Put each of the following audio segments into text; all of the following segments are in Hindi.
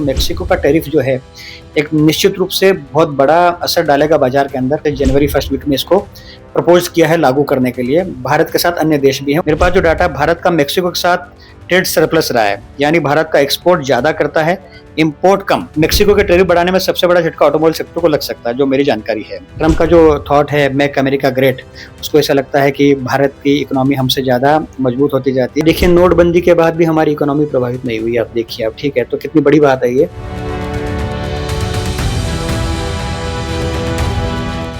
मेक्सिको का टैरिफ जो है एक निश्चित रूप से बहुत बड़ा असर डालेगा बाजार के अंदर। जनवरी फर्स्ट वीक में इसको प्रपोज किया है लागू करने के लिए। भारत के साथ अन्य देश भी हैं। मेरे पास जो डाटा है, भारत का मेक्सिको के साथ ट्रेड सरप्लस रहा है, यानी भारत का एक्सपोर्ट ज्यादा करता है, इंपोर्ट कम। मेक्सिको के टैरिफ बढ़ाने में सबसे बड़ा झटका ऑटोमोबाइल सेक्टर को लग सकता है, जो मेरी जानकारी है। ट्रम्प का जो थॉट है मेक अमेरिका ग्रेट, उसको ऐसा लगता है कि भारत की इकोनॉमी हमसे ज्यादा मजबूत होती जाती है। देखिए, नोटबंदी के बाद भी हमारी इकोनॉमी प्रभावित नहीं हुई। आप देखिए, आप ठीक है, तो कितनी बड़ी बात है ये।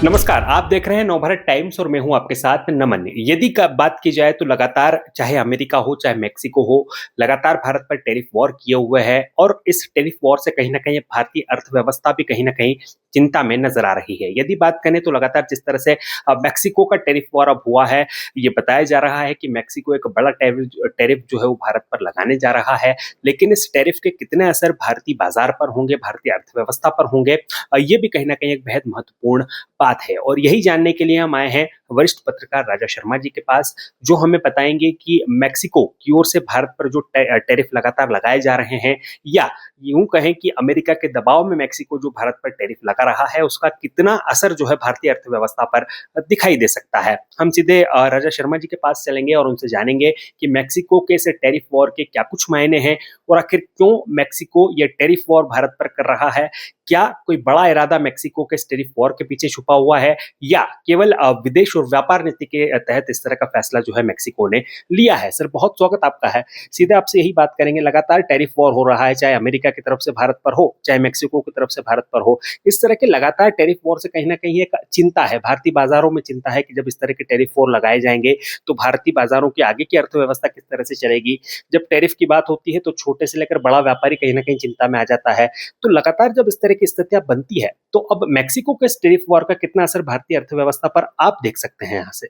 नमस्कार, आप देख रहे हैं नवभारत टाइम्स और मैं हूं आपके साथ नमन। यदि बात की जाए तो लगातार चाहे अमेरिका हो चाहे मेक्सिको हो, लगातार भारत पर टैरिफ वॉर किए हुए है और इस टैरिफ वॉर से कहीं ना कहीं भारतीय अर्थव्यवस्था भी कहीं ना कहीं चिंता में नजर आ रही है। यदि बात करें तो लगातार जिस तरह से मेक्सिको का टैरिफ वॉर अब हुआ है, ये बताया जा रहा है कि मेक्सिको एक बड़ा टैरिफ जो है वो भारत पर लगाने जा रहा है। लेकिन इस टैरिफ के कितने असर भारतीय बाजार पर होंगे, भारतीय अर्थव्यवस्था पर होंगे, ये भी कहीं ना कहीं एक बेहद महत्वपूर्ण बात है। और यही जानने के लिए हम आए हैं वरिष्ठ पत्रकार राजा शर्मा जी के पास, जो हमें बताएंगे कि मेक्सिको की ओर से भारत पर जो टैरिफ लगातार लगाए जा रहे हैं, या यूं कहें कि अमेरिका के दबाव में मेक्सिको जो भारत पर टैरिफ लगा रहा है, उसका कितना असर जो है भारतीय अर्थव्यवस्था पर दिखाई दे सकता है। हम सीधे राजा शर्मा जी के पास चलेंगे और उनसे जानेंगे कि मेक्सिको के इस टैरिफ वॉर के क्या कुछ मायने हैं और आखिर क्यों मेक्सिको ये टैरिफ वॉर भारत पर कर रहा है। क्या कोई बड़ा इरादा मेक्सिको के टैरिफ वॉर के पीछे छुपा हुआ है, या केवल विदेश और व्यापार नीति के तहत इस तरह का फैसला जो है मेक्सिको ने लिया है। सर, बहुत स्वागत आपका है। सीधे आपसे यही बात करेंगे, लगातार टैरिफ वॉर हो रहा है, चाहे अमेरिका की तरफ से भारत पर हो चाहे मेक्सिको की तरफ से भारत पर हो। इस तरह के लगातार टैरिफ वॉर से कहीं ना कहीं एक चिंता है, भारतीय बाजारों में चिंता है कि जब इस तरह के टैरिफ वॉर लगाए जाएंगे तो भारतीय बाजारों की आगे की अर्थव्यवस्था किस तरह से चलेगी। जब टैरिफ की बात होती है तो छोटे से लेकर बड़ा व्यापारी कहीं ना कहीं चिंता में आ जाता है। तो लगातार जब इस तरह की स्थितियां बनती है तो अब मेक्सिको के टैरिफ वॉर का कितना असर भारतीय अर्थव्यवस्था पर आप देख सकते हैं यहाँ से।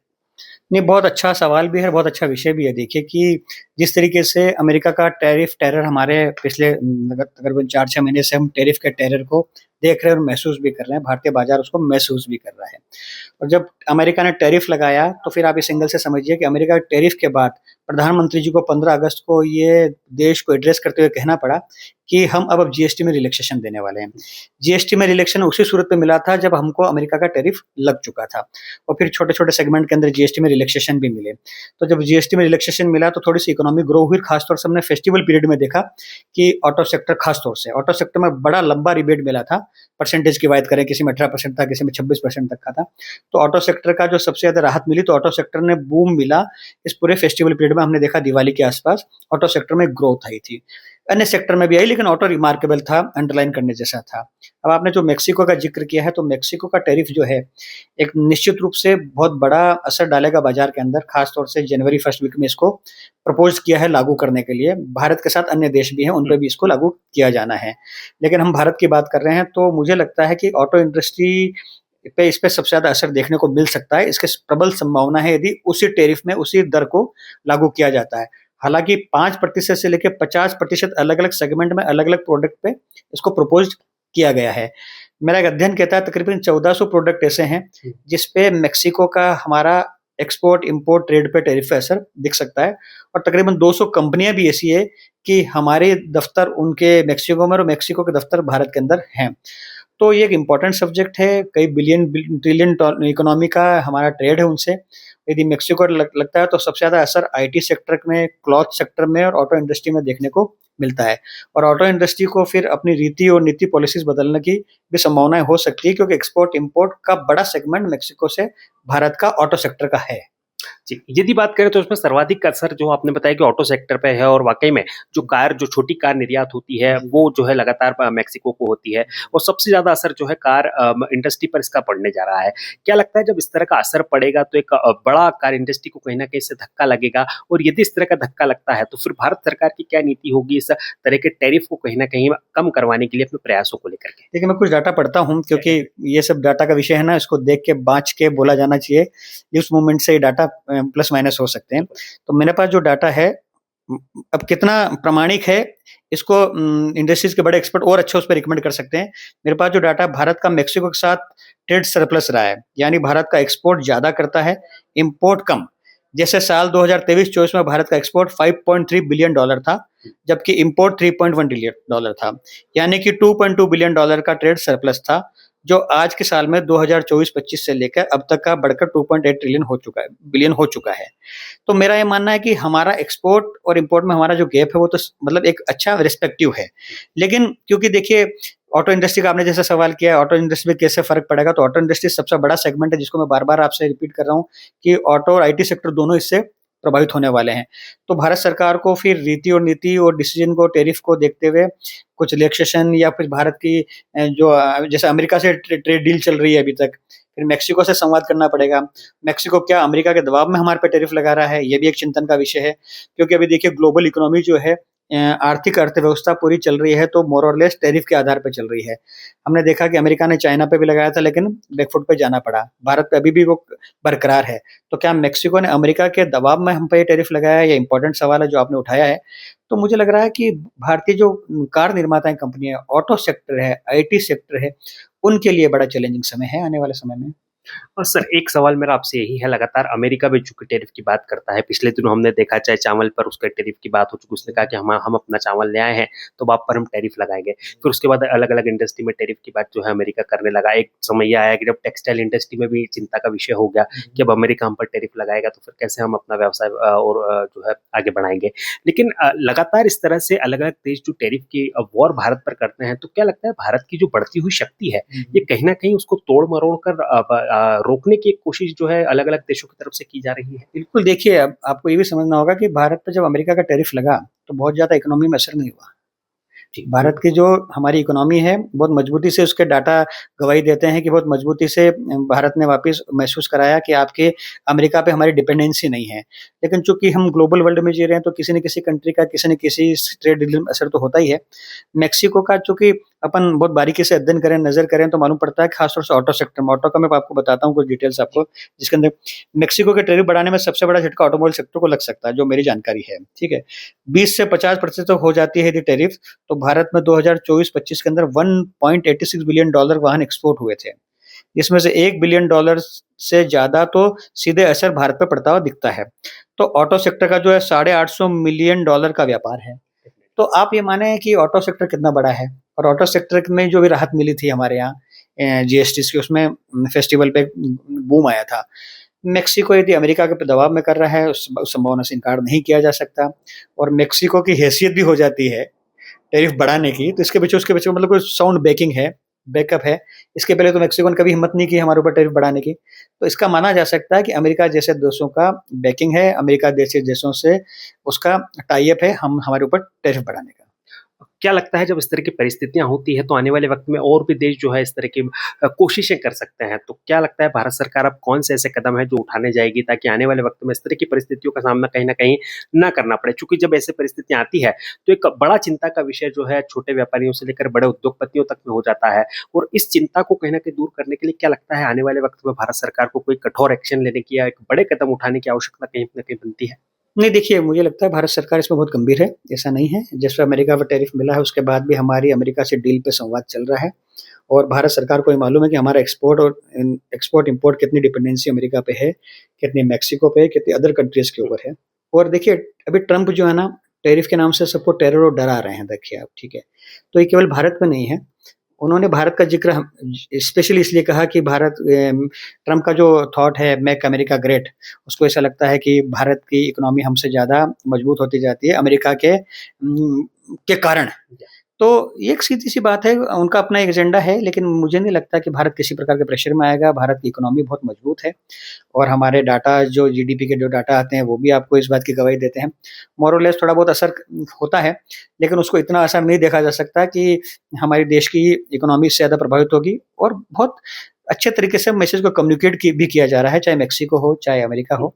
नहीं, बहुत अच्छा सवाल भी है, बहुत अच्छा विषय भी है। देखिए कि जिस तरीके से अमेरिका का टैरिफ टेरर हमारे पिछले तकरीबन 4-6 महीने से हम टैरिफ के टेरर को देख रहे हैं और महसूस भी कर रहे हैं, भारतीय बाजार उसको महसूस भी कर रहा है। और जब अमेरिका ने टैरिफ लगाया तो फिर आप इस एंगल से समझिए कि अमेरिका के टैरिफ के बाद प्रधानमंत्री जी को 15 अगस्त को ये देश को एड्रेस करते हुए कहना पड़ा कि हम अब जीएसटी में रिलैक्सेशन देने वाले हैं। जीएसटी में रिलैक्सेशन उसी सूरत में मिला था जब हमको अमेरिका का टैरिफ लग चुका था, और फिर छोटे-छोटे सेगमेंट के अंदर जीएसटी में रिलैक्सेशन भी मिले। तो जब जीएसटी में रिलैक्सेशन मिला तो थोड़ी-सी इकोनॉमी ग्रो हुई। खासतौर से हमने फेस्टिवल पीरियड में देखा कि ऑटो सेक्टर, खासतौर से ऑटो सेक्टर में बड़ा लंबा रिबेट मिला था। परसेंटेज की बात करें, किसी में 18% था, किसी में 26% तक का था। तो ऑटो सेक्टर का जो सबसे ज़्यादा राहत मिली, तो ऑटो सेक्टर ने बूम मिला। इस पूरे फेस्टिवल पीरियड में हमने देखा दिवाली के आसपास ऑटो सेक्टर में ग्रोथ आई थी। अन्य सेक्टर में भी आई, लेकिन ऑटो रिमार्केबल था, अंडरलाइन करने जैसा था। अब आपने जो मेक्सिको का जिक्र किया है, तो मेक्सिको का टैरिफ जो है एक निश्चित रूप से बहुत बड़ा असर डालेगा बाजार के अंदर। खासतौर से जनवरी फर्स्ट वीक में इसको प्रपोज किया है लागू करने के लिए। भारत के साथ अन्य देश भी हैं, उन पे भी इसको लागू किया जाना है। लेकिन हम भारत की बात कर रहे हैं, तो मुझे लगता है कि ऑटो इंडस्ट्री पे इस पे सबसे ज़्यादा असर देखने को मिल सकता है। इसकी प्रबल संभावना है यदि उसी टैरिफ में उसी दर को लागू किया जाता है। हालाँकि 5% से लेके 50% अलग-अलग सेगमेंट में अलग-अलग प्रोडक्ट पे इसको प्रपोज़ किया गया है। मेरा एक अध्ययन कहता है तकरीबन 1400 प्रोडक्ट ऐसे हैं जिस पे मेक्सिको का हमारा एक्सपोर्ट इम्पोर्ट ट्रेड पे टैरिफ का असर दिख सकता है, और तकरीबन 200 कंपनियां भी ऐसी है कि हमारे दफ्तर उनके मेक्सिको में और मेक्सिको के दफ्तर भारत के अंदर हैं। तो ये एक इम्पोर्टेंट सब्जेक्ट है। कई बिलियन ट्रिलियन इकोनॉमी का हमारा ट्रेड है उनसे। यदि मेक्सिको को लगता है तो सबसे ज़्यादा असर आईटी सेक्टर में, क्लॉथ सेक्टर में और ऑटो इंडस्ट्री में देखने को मिलता है। और ऑटो इंडस्ट्री को फिर अपनी रीति और नीति पॉलिसीज बदलने की भी संभावनाएं हो सकती है, क्योंकि एक्सपोर्ट इंपोर्ट का बड़ा सेगमेंट मेक्सिको से भारत का ऑटो सेक्टर का है। जी, यदि बात करें तो उसमें सर्वाधिक असर जो आपने बताया कि ऑटो सेक्टर पे है, और वाकई में जो छोटी कार निर्यात होती है वो जो है लगातार मेक्सिको को होती है, और सबसे ज्यादा असर जो है कार इंडस्ट्री पर इसका पड़ने जा रहा है। क्या लगता है जब इस तरह का असर पड़ेगा तो एक बड़ा कार इंडस्ट्री को कहीं ना कहीं इससे धक्का लगेगा, और यदि इस तरह का धक्का लगता है तो फिर भारत सरकार की क्या नीति होगी इस तरह के टैरिफ को कहीं ना कहीं कम करवाने के लिए अपने प्रयासों को लेकर के। देखिए, मैं कुछ डाटा पढ़ता हूँ, क्योंकि ये सब डाटा का विषय है ना, इसको देख के बाँच के बोला जाना चाहिए। न्यूज़ मूवमेंट से ये डाटा प्लस माइनस हो सकते हैं। तो मेरे पास जो डाटा है, अब कितना प्रामाणिक है इसको इंडस्ट्रीज के बड़े एक्सपर्ट और अच्छा उस पर रिकमेंड कर सकते हैं। मेरे पास जो डाटा है, भारत का मेक्सिको के साथ ट्रेड सरप्लस रहा है, यानी भारत का एक्सपोर्ट ज़्यादा करता है, इंपोर्ट कम। जैसे साल 2023-24 में भारत का एक्सपोर्ट $5.3 बिलियन था, जबकि इंपोर्ट $3.1 बिलियन था। यानी कि $2.2 बिलियन का ट्रेड सरप्लस था, जो आज के साल में 2024-25 से लेकर अब तक का बढ़कर 2.8 बिलियन हो चुका है। तो मेरा ये मानना है कि हमारा एक्सपोर्ट और इंपोर्ट में हमारा जो गैप है वो तो मतलब एक अच्छा रिस्पेक्टिव है। लेकिन क्योंकि देखिए ऑटो इंडस्ट्री का आपने जैसा सवाल किया है, ऑटो इंडस्ट्री में कैसे फ़र्क पड़ेगा, तो ऑटो इंडस्ट्री सबसे बड़ा सेगमेंट है जिसको मैं बार-बार आपसे रिपीट कर रहा हूँ कि ऑटो और आईटी सेक्टर दोनों इससे प्रभावित होने वाले हैं। तो भारत सरकार को फिर रीति और नीति और डिसीज़न को, टैरिफ को देखते हुए कुछ रिलैक्सेशन या फिर भारत की जैसे अमेरिका से ट्रेड डील चल रही है अभी तक, फिर मेक्सिको से संवाद करना पड़ेगा। मेक्सिको क्या अमेरिका के दबाव में हमारे पे टैरिफ लगा रहा है, ये भी एक चिंतन का विषय है। क्योंकि अभी देखिए ग्लोबल इकोनॉमी जो है आर्थिक अर्थव्यवस्था पूरी चल रही है तो मोर और लेस टैरिफ के आधार पे चल रही है। हमने देखा कि अमेरिका ने चाइना पे भी लगाया था लेकिन बैकफुट पे जाना पड़ा। भारत पे अभी भी वो बरकरार है। तो क्या मेक्सिको ने अमेरिका के दबाव में हम पे ये टैरिफ लगाया है? ये इम्पोर्टेंट सवाल है जो आपने उठाया है। तो मुझे लग रहा है कि भारतीय जो कार निर्माता कंपनियाँ है, ऑटो सेक्टर है, आईटी सेक्टर है, उनके लिए बड़ा चैलेंजिंग समय है आने वाले समय में। और सर एक सवाल मेरा आपसे यही है, लगातार अमेरिका भी चूंकि टैरिफ की बात करता है, पिछले दिनों हमने देखा चाहे चावल पर उसके टैरिफ की बात हो चुकी, उसने कहा कि हम अपना चावल ले आए हैं तो आप पर हम टैरिफ लगाएंगे। फिर उसके बाद अलग अलग इंडस्ट्री में टैरिफ की बात जो है अमेरिका करने लगा। एक समय यह आया कि जब टेक्सटाइल इंडस्ट्री में भी चिंता का विषय हो गया कि अब अमेरिका हम पर टैरिफ लगाएगा तो फिर कैसे हम अपना व्यवसाय और जो है आगे बढ़ाएंगे। लेकिन लगातार इस तरह से अलग अलग देश जो टैरिफ की वॉर भारत पर करते हैं, तो क्या लगता है भारत की जो बढ़ती हुई शक्ति है ये कहीं ना कहीं उसको तोड़ मरोड़ कर रोकने की एक कोशिश जो है अलग-अलग देशों की तरफ से की जा रही है? बिल्कुल देखिए, अब आपको ये भी समझना होगा कि भारत पे जब अमेरिका का टैरिफ लगा, तो बहुत ज़्यादा इकोनॉमी में असर नहीं हुआ। जी। भारत की जो हमारी इकोनॉमी है, बहुत मजबूती से उसके डाटा गवाही देते हैं कि बहुत मजबूती से भारत ने वापस महसूस कराया कि आपके अमेरिका पे हमारी डिपेंडेंसी नहीं है। लेकिन चूँकि हम ग्लोबल वर्ल्ड में जी रहे हैं, तो किसी न किसी कंट्री का, किसी न किसी ट्रेड डील में असर तो होता ही है। मेक्सिको का चूँकि अपन बहुत बारीकी से अध्ययन करें, नज़र करें, तो मालूम पड़ता है खास तौर से ऑटो सेक्टर में। ऑटो का मैं आपको बताता हूँ कुछ डिटेल्स आपको, जिसके अंदर मेक्सिको के टैरिफ बढ़ाने में सबसे बड़ा झटका ऑटोमोबाइल सेक्टर को लग सकता है, जो मेरी जानकारी है, ठीक है? 20 से 50% तक हो जाती है यदि टैरिफ, तो भारत में 2024-25 के अंदर $1.86 बिलियन वाहन एक्सपोर्ट हुए थे। इसमें से $1 बिलियन से ज़्यादा तो सीधे असर भारत पे पड़ता हुआ दिखता है। तो ऑटो सेक्टर का जो है $850 मिलियन का व्यापार है। तो आप ये माने कि ऑटो सेक्टर कितना बड़ा है और ऑटो सेक्टर में जो भी राहत मिली थी हमारे यहाँ जीएसटी की, उसमें फेस्टिवल पे बूम आया था। मेक्सिको यदि अमेरिका के दबाव में कर रहा है, उस संभावना से इनकार नहीं किया जा सकता और मेक्सिको की हैसियत भी हो जाती है टैरिफ बढ़ाने की, तो उसके पीछे मतलब कोई साउंड बैकअप है। इसके पहले तो मेक्सिको ने कभी हिम्मत नहीं की हमारे ऊपर टैरिफ बढ़ाने की। तो इसका माना जा सकता है कि अमेरिका जैसे देशों का बैकिंग है, अमेरिका जैसे देशों से उसका टाई अप है हमारे ऊपर टैरिफ बढ़ाने का। क्या लगता है जब इस तरह की परिस्थितियां होती है तो आने वाले वक्त में और भी देश जो है इस तरह की कोशिशें कर सकते हैं, तो क्या लगता है भारत सरकार अब कौन से ऐसे कदम है जो उठाने जाएगी ताकि आने वाले वक्त में इस तरह की परिस्थितियों का सामना कहीं ना कहीं ना करना पड़े? क्योंकि जब ऐसी परिस्थितियां आती है तो एक बड़ा चिंता का विषय जो है छोटे व्यापारियों से लेकर बड़े उद्योगपतियों तक में हो जाता है, और इस चिंता को कहीं ना कहीं दूर करने के लिए क्या लगता है आने वाले वक्त में भारत सरकार को कोई कठोर एक्शन लेने की या एक बड़े कदम उठाने की आवश्यकता कहीं ना कहीं बनती है? नहीं देखिए, मुझे लगता है भारत सरकार इसमें बहुत गंभीर है, ऐसा नहीं है। जैसे अमेरिका को टैरिफ मिला है, उसके बाद भी हमारी अमेरिका से डील पे संवाद चल रहा है और भारत सरकार को ये मालूम है कि हमारा एक्सपोर्ट-इम्पोर्ट कितनी डिपेंडेंसी अमेरिका पे है, कितनी मेक्सिको पे है, कितनी अदर कंट्रीज़ के ऊपर है। और देखिए, अभी ट्रम्प जो है ना, टैरिफ के नाम से सबको टेरर और डरा रहे हैं, देखिए आप, ठीक है? तो ये केवल भारत में नहीं है। उन्होंने भारत का ज़िक्र हम स्पेशली इसलिए कहा कि ट्रम्प का जो थॉट है मेक अमेरिका ग्रेट, उसको ऐसा लगता है कि भारत की इकोनॉमी हमसे ज़्यादा मजबूत होती जाती है अमेरिका के कारण। तो ये एक सीधी-सी बात है, उनका अपना एक एजेंडा है, लेकिन मुझे नहीं लगता कि भारत किसी प्रकार के प्रेशर में आएगा। भारत की इकोनॉमी बहुत मजबूत है और हमारे डाटा जो जीडीपी के जो डाटा आते हैं, वो भी आपको इस बात की गवाही देते हैं। मोर और लेस थोड़ा बहुत असर होता है, लेकिन उसको इतना असर नहीं देखा जा सकता कि हमारे देश की इकोनॉमी इससे ज़्यादा प्रभावित होगी और बहुत अच्छे तरीके से मैसेज को भी किया जा रहा है, चाहे मेक्सिको हो, चाहे अमेरिका हो।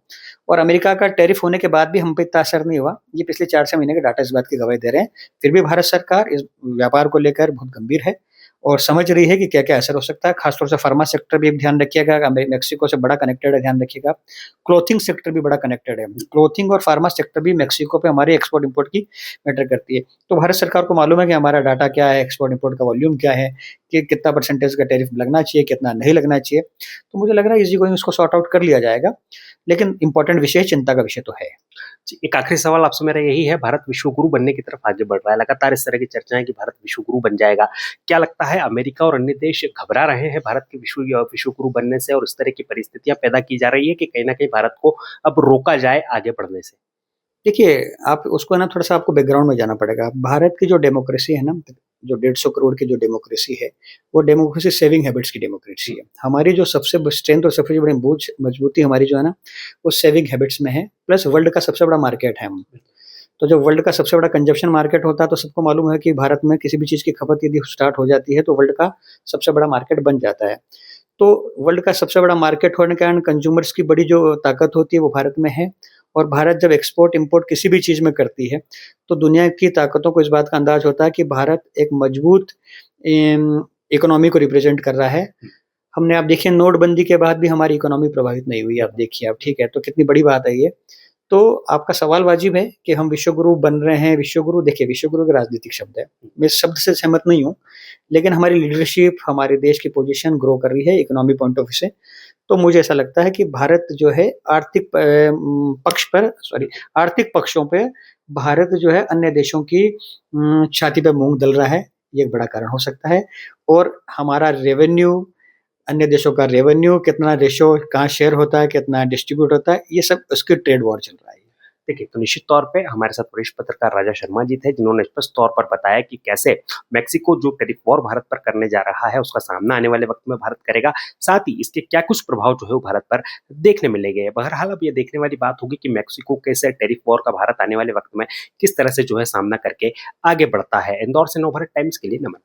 और अमेरिका का टैरिफ होने के बाद भी हम पे इतना असर नहीं हुआ। ये पिछले 4-6 महीने के डाटा इस बात की गवाही दे रहे हैं। फिर भी भारत सरकार इस व्यापार को लेकर बहुत गंभीर है और समझ रही है कि क्या-क्या असर हो सकता है। ख़ासतौर से फ़ार्मा सेक्टर भी ध्यान रखिएगा, मेक्सिको से बड़ा कनेक्टेड है, ध्यान रखिएगा। क्लॉथिंग सेक्टर भी बड़ा कनेक्टेड है। क्लॉथिंग और फ़ार्मा सेक्टर भी मेक्सिको पे हमारे एक्सपोर्ट-इम्पोर्ट की मैटर करती है। तो भारत सरकार को मालूम है कि हमारा डाटा क्या है, एक्सपोर्ट-इम्पोर्ट का वॉल्यूम क्या है, कि कितना परसेंटेज का टैरिफ लगना चाहिए, कितना नहीं लगना चाहिए। तो मुझे लग रहा है ईज़ी गोइंग उसको सॉर्ट आउट कर लिया जाएगा, लेकिन इम्पोर्टेंट विषय चिंता का विषय तो है। जी, एक आखिरी सवाल आपसे मेरा यही है, भारत विश्व गुरु बनने की तरफ आगे बढ़ रहा है, लगातार इस तरह की चर्चाएं कि भारत विश्व गुरु बन जाएगा। क्या लगता है अमेरिका और अन्य देश घबरा रहे हैं भारत के विश्व गुरु बनने से और इस तरह की परिस्थितियां पैदा की जा रही है कि कहीं ना कहीं भारत को अब रोका जाए आगे बढ़ने से? देखिए, आप उसको ना थोड़ा-सा आपको बैकग्राउंड में जाना पड़ेगा। भारत की जो डेमोक्रेसी है ना, जो 150 करोड़ की जो डेमोक्रेसी है, वो डेमोक्रेसी सेविंग हैबिट्स की डेमोक्रेसी है। हमारी जो सबसे स्ट्रेंथ और सबसे बड़ी मजबूती हमारी जो है ना, वो सेविंग हैबिट्स में है, प्लस वर्ल्ड का सबसे बड़ा मार्केट है हम। तो जब वर्ल्ड का सबसे बड़ा कंजम्पशन मार्केट होता है, तो सबको मालूम है कि भारत में किसी भी चीज़ की खपत यदि स्टार्ट हो जाती है, तो वर्ल्ड का सबसे बड़ा मार्केट बन जाता है। तो वर्ल्ड का सबसे बड़ा मार्केट होने के कारण कंज्यूमर्स की बड़ी जो ताकत होती है वो भारत में है और भारत जब एक्सपोर्ट इंपोर्ट किसी भी चीज़ में करती है, तो दुनिया की ताकतों को इस बात का अंदाज़ होता है कि भारत एक मजबूत इकोनॉमी को रिप्रेज़ेंट कर रहा है। हमने आप देखिए नोटबंदी के बाद भी हमारी इकोनॉमी प्रभावित नहीं हुई, आप देखिए आप, ठीक है? तो कितनी बड़ी बात है ये। तो आपका सवाल वाजिब है कि हम विश्वगुरु बन रहे हैं, विश्वगुरु देखिए विश्वगुरु एक राजनीतिक शब्द है। मैं इस शब्द से सहमत नहीं हूँ, लेकिन हमारी लीडरशिप, हमारे देश की पोज़ीशन ग्रो कर रही है इकोनॉमी पॉइंट ऑफ व्यू से। तो मुझे ऐसा लगता है कि भारत जो है आर्थिक पक्षों पे भारत जो है अन्य देशों की छाती पे मूँग दल रहा है, ये एक बड़ा कारण हो सकता है। और हमारा रेवेन्यू, अन्य देशों का रेवेन्यू कितना रेशो कहाँ शेयर होता है, कितना डिस्ट्रीब्यूट होता है, ये सब उसकी ट्रेड वॉर चल रहा है। देखिए, तो निश्चित तौर पे हमारे साथ वरिष्ठ पत्रकार राजा शर्मा जी थे, जिन्होंने स्पष्ट तौर पर बताया कि कैसे मेक्सिको जो टेरिफ वॉर भारत पर करने जा रहा है, उसका सामना आने वाले वक्त में भारत करेगा। साथ ही इसके क्या कुछ प्रभाव जो है वो भारत पर देखने मिलेंगे। बहरहाल अब ये देखने वाली बात होगी कि मेक्सिको कैसे टेरिफ वॉर का भारत आने वाले वक्त में किस तरह से जो है सामना करके आगे बढ़ता है। इंदौर से नवभारत टाइम्स के लिए नमन।